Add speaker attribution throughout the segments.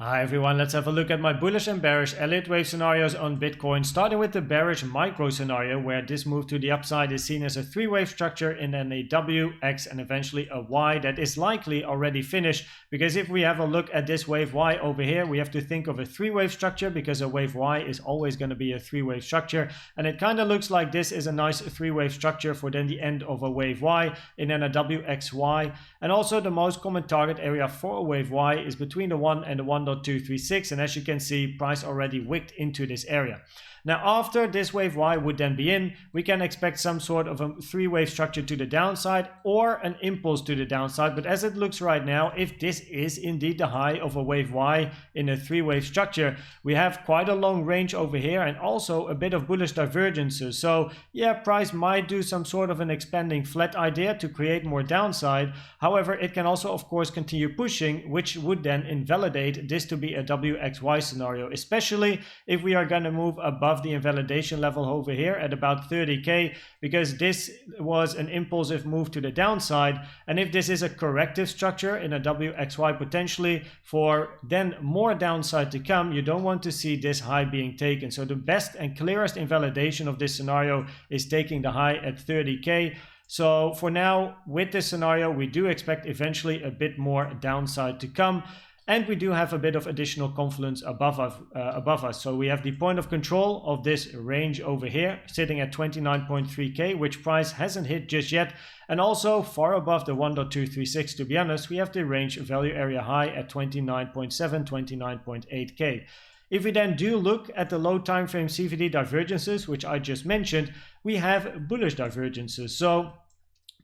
Speaker 1: Hi everyone, let's have a look at my bullish and bearish Elliott Wave scenarios on Bitcoin, starting with the bearish micro scenario where this move to the upside is seen as a three-wave structure and then a W, X and eventually a Y that is likely already finished, because if we have a look at this wave Y over here, we have to think of a three-wave structure because a wave Y is always going to be a three-wave structure, and it kind of looks like this is a nice three-wave structure for then the end of a wave Y and then a WXY. And also the most common target area for a wave Y is between the 1 and the 1.236, and as you can see, price already wicked into this area. Now after this wave Y would then be in, we can expect some sort of a three-wave structure to the downside or an impulse to the downside, but as it looks right now, if this is indeed the high of a wave Y in a three-wave structure, we have quite a long range over here and also a bit of bullish divergences. So yeah, price might do some sort of an expanding flat idea to create more downside. However, it can also of course continue pushing, which would then invalidate this to be a WXY scenario, especially if we are going to move above the invalidation level over here at about 30k, because this was an impulsive move to the downside, and if this is a corrective structure in a WXY potentially for then more downside to come, you don't want to see this high being taken. So the best and clearest invalidation of this scenario is taking the high at 30k. So for now, with this scenario, we do expect eventually a bit more downside to come. And we do have a bit of additional confluence above us. So we have the point of control of this range over here sitting at 29.3k, which price hasn't hit just yet. And also far above the 1.236, to be honest, we have the range value area high at 29.7, 29.8k. If we then do look at the low time frame CVD divergences, which I just mentioned, we have bullish divergences. So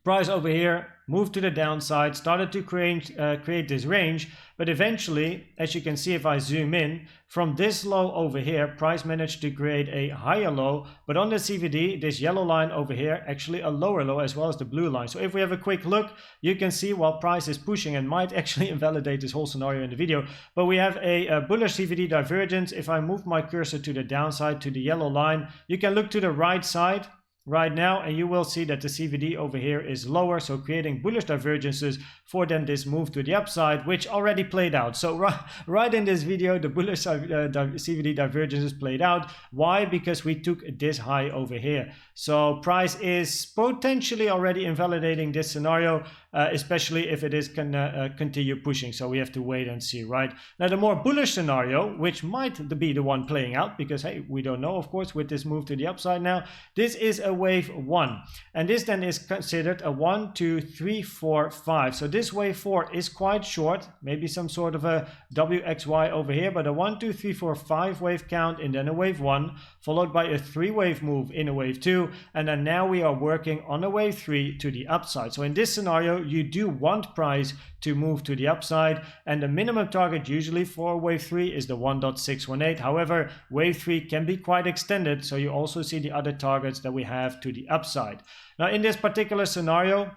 Speaker 1: price over here moved to the downside, started to create this range, but eventually, as you can see if I zoom in, from this low over here, price managed to create a higher low, but on the CVD, this yellow line over here, actually a lower low as well as the blue line. So if we have a quick look, you can see while price is pushing and might actually invalidate this whole scenario in the video, but we have a bullish CVD divergence. If I move my cursor to the downside, to the yellow line, you can look to the right side right now and you will see that the CVD over here is lower, so creating bullish divergences for then this move to the upside, which already played out. So right in this video, the bullish CVD divergences played out. Why? Because we took this high over here. So price is potentially already invalidating this scenario, especially if it is gonna continue pushing. So we have to wait and see, right? Now the more bullish scenario, which might be the one playing out, because hey, we don't know of course with this move to the upside now, this is a wave 1, and this then is considered a 1, 2, 3, 4, 5. So this wave 4 is quite short, maybe some sort of a WXY over here, but a 1, 2, 3, 4, 5 wave count and then a wave 1, followed by a 3-wave move in a wave 2, and then now we are working on a wave 3 to the upside. So in this scenario, you do want price to move to the upside, and the minimum target usually for wave 3 is the 1.618. However, wave 3 can be quite extended, so you also see the other targets that we have to the upside. Now in this particular scenario,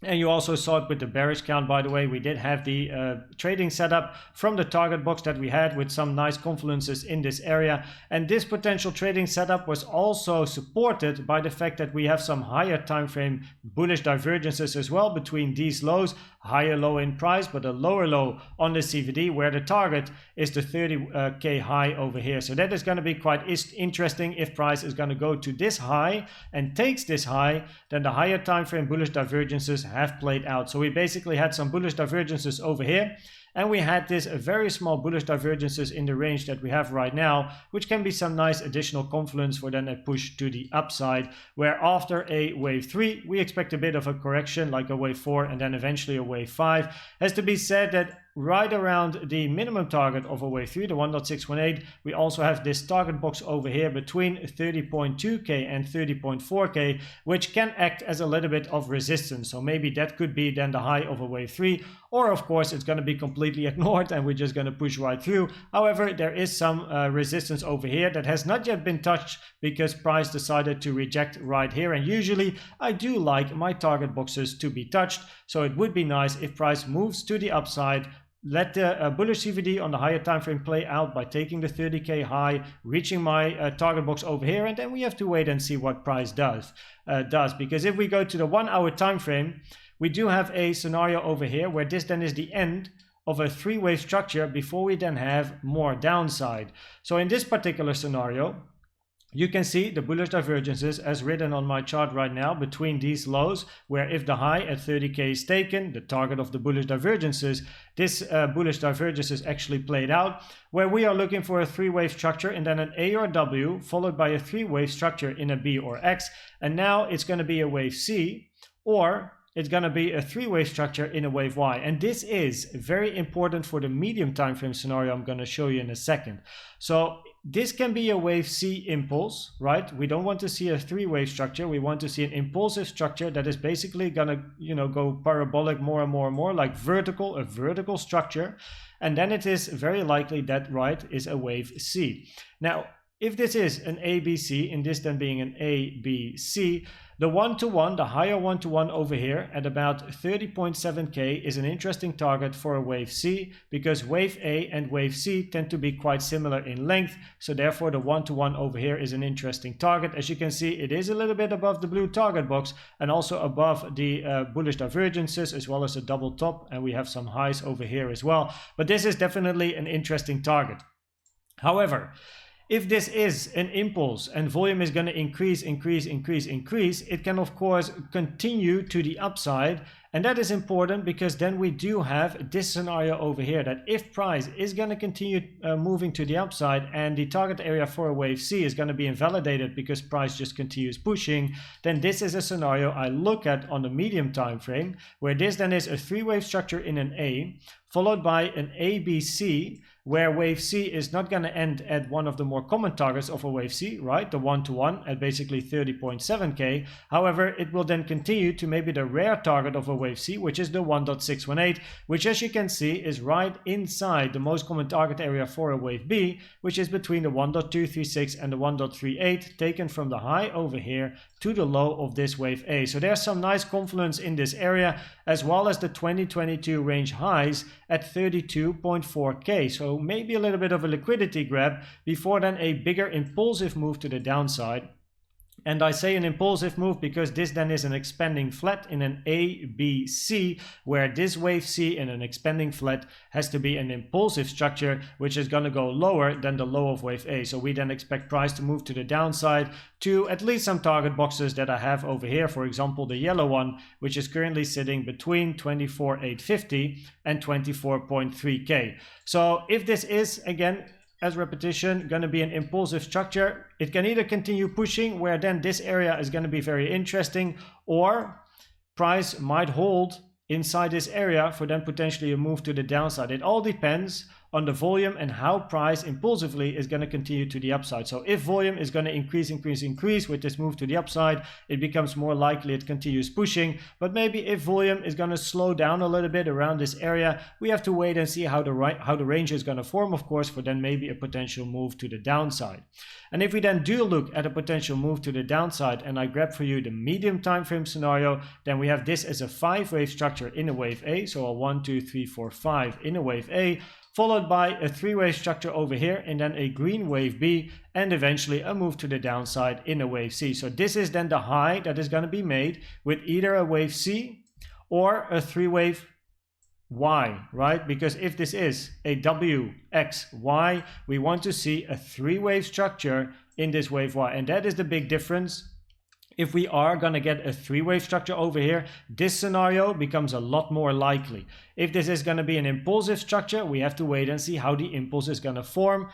Speaker 1: and you also saw it with the bearish count, by the way, we did have the trading setup from the target box that we had with some nice confluences in this area. And this potential trading setup was also supported by the fact that we have some higher time frame bullish divergences as well between these lows, higher low in price, but a lower low on the CVD, where the target is the 30k high over here. So that is going to be quite interesting. If price is going to go to this high and takes this high, then the higher time frame bullish divergences have played out. So we basically had some bullish divergences over here, and we had this very small bullish divergences in the range that we have right now, which can be some nice additional confluence for then a push to the upside, where after a wave 3 we expect a bit of a correction like a wave 4 and then eventually a wave 5. Has to be said that right around the minimum target of a wave 3, the 1.618, we also have this target box over here between 30.2k and 30.4k, which can act as a little bit of resistance. So maybe that could be then the high of a wave 3, or of course it's going to be completely ignored and we're just going to push right through. However, there is some resistance over here that has not yet been touched because price decided to reject right here, and usually I do like my target boxes to be touched, so it would be nice if price moves to the upside, let the bullish CVD on the higher time frame play out by taking the 30k high, reaching my target box over here, and then we have to wait and see what price does. Because if we go to the 1 hour time frame, we do have a scenario over here where this then is the end of a three-wave structure before we then have more downside. So in this particular scenario, you can see the bullish divergences as written on my chart right now between these lows, where if the high at 30k is taken, the target of the bullish divergences, this bullish divergences actually played out, where we are looking for a three-wave structure and then an A or W followed by a three-wave structure in a B or X, and now it's going to be a wave C, or it's going to be a three-wave structure in a wave Y. And this is very important for the medium time frame scenario I'm going to show you in a second. So this can be a wave C impulse, right? We don't want to see a three-wave structure. We want to see an impulsive structure that is basically going to, go parabolic more and more and more, like a vertical structure. And then it is very likely that right is a wave C. Now, if this is an ABC, and this then being an ABC, the one-to-one, the higher one-to-one over here at about 30.7k is an interesting target for a wave C, because wave A and wave C tend to be quite similar in length. So therefore the one-to-one over here is an interesting target. As you can see, it is a little bit above the blue target box and also above the bullish divergences as well as a double top. And we have some highs over here as well. But this is definitely an interesting target. However, if this is an impulse and volume is going to increase, it can of course continue to the upside. And that is important because then we do have this scenario over here that if price is going to continue moving to the upside and the target area for a wave C is going to be invalidated because price just continues pushing, then this is a scenario I look at on the medium time frame, where this then is a three-wave structure in an A followed by an ABC, where wave C is not going to end at one of the more common targets of a wave C, right? The one-to-one at basically 30.7k. However, it will then continue to maybe the rare target of a wave C, which is the 1.618, which as you can see is right inside the most common target area for a wave B, which is between the 1.236 and the 1.38, taken from the high over here to the low of this wave A. So there's some nice confluence in this area, as well as the 2022 range highs at 32.4k. So maybe a little bit of a liquidity grab before then a bigger impulsive move to the downside. And I say an impulsive move because this then is an expanding flat in an ABC, where this wave C in an expanding flat has to be an impulsive structure, which is going to go lower than the low of wave A. So we then expect price to move to the downside to at least some target boxes that I have over here. For example, the yellow one, which is currently sitting between 24,850 and 24.3k. So if this is, again, as repetition, going to be an impulsive structure, it can either continue pushing, where then this area is going to be very interesting, or price might hold inside this area for then potentially a move to the downside. It all depends on the volume and how price impulsively is going to continue to the upside. So if volume is going to increase with this move to the upside, it becomes more likely it continues pushing. But maybe if volume is going to slow down a little bit around this area, we have to wait and see how the range is going to form, of course, for then maybe a potential move to the downside. And if we then do look at a potential move to the downside, and I grab for you the medium time frame scenario, then we have this as a 5-wave structure in a wave A, so a 1, 2, 3, 4, 5 in a wave A, followed by a 3-wave structure over here, and then a green wave B, and eventually a move to the downside in a wave C. So this is then the high that is going to be made with either a wave C or a 3-wave Y, right? Because if this is a W, X, Y, we want to see a 3-wave structure in this wave Y. And that is the big difference. If we are going to get a 3-wave structure over here, this scenario becomes a lot more likely. If this is going to be an impulsive structure, we have to wait and see how the impulse is going to form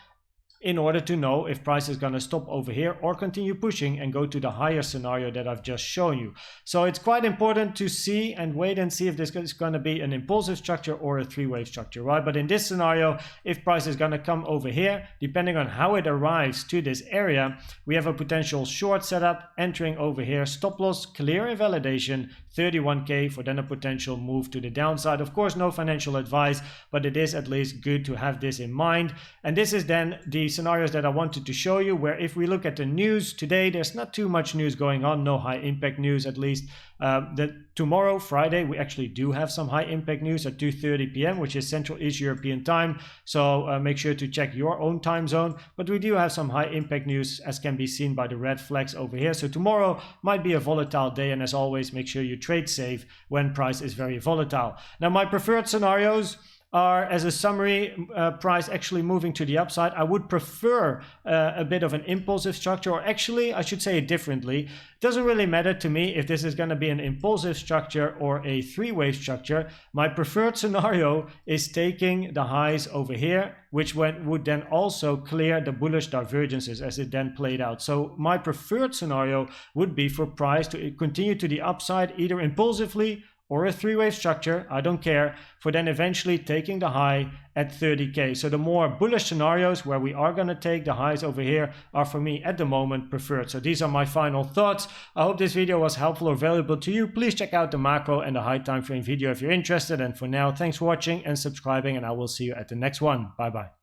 Speaker 1: in order to know if price is going to stop over here or continue pushing and go to the higher scenario that I've just shown you. So it's quite important to see and wait and see if this is going to be an impulsive structure or a 3-wave structure, right? But in this scenario, if price is going to come over here, depending on how it arrives to this area, we have a potential short setup entering over here, stop loss, clear invalidation, 31k for then a potential move to the downside. Of course, no financial advice, but it is at least good to have this in mind. And this is then the scenarios that I wanted to show you, where if we look at the news today, there's not too much news going on, no high impact news at least. Tomorrow, Friday, we actually do have some high impact news at 2:30 p.m., which is Central East European time. So make sure to check your own time zone. But we do have some high impact news, as can be seen by the red flags over here. So tomorrow might be a volatile day. And as always, make sure you trade safe when price is very volatile. Now, my preferred scenarios are, as a summary, price actually moving to the upside. I would prefer a bit of an impulsive structure, or actually I should say it differently. It doesn't really matter to me if this is going to be an impulsive structure or a three-wave structure. My preferred scenario is taking the highs over here, which would then also clear the bullish divergences as it then played out. So my preferred scenario would be for price to continue to the upside, either impulsively or a three-wave structure, I don't care, for then eventually taking the high at 30K. So the more bullish scenarios where we are going to take the highs over here are for me at the moment preferred. So these are my final thoughts. I hope this video was helpful or valuable to you. Please check out the macro and the high time frame video if you're interested. And for now, thanks for watching and subscribing, and I will see you at the next one. Bye bye.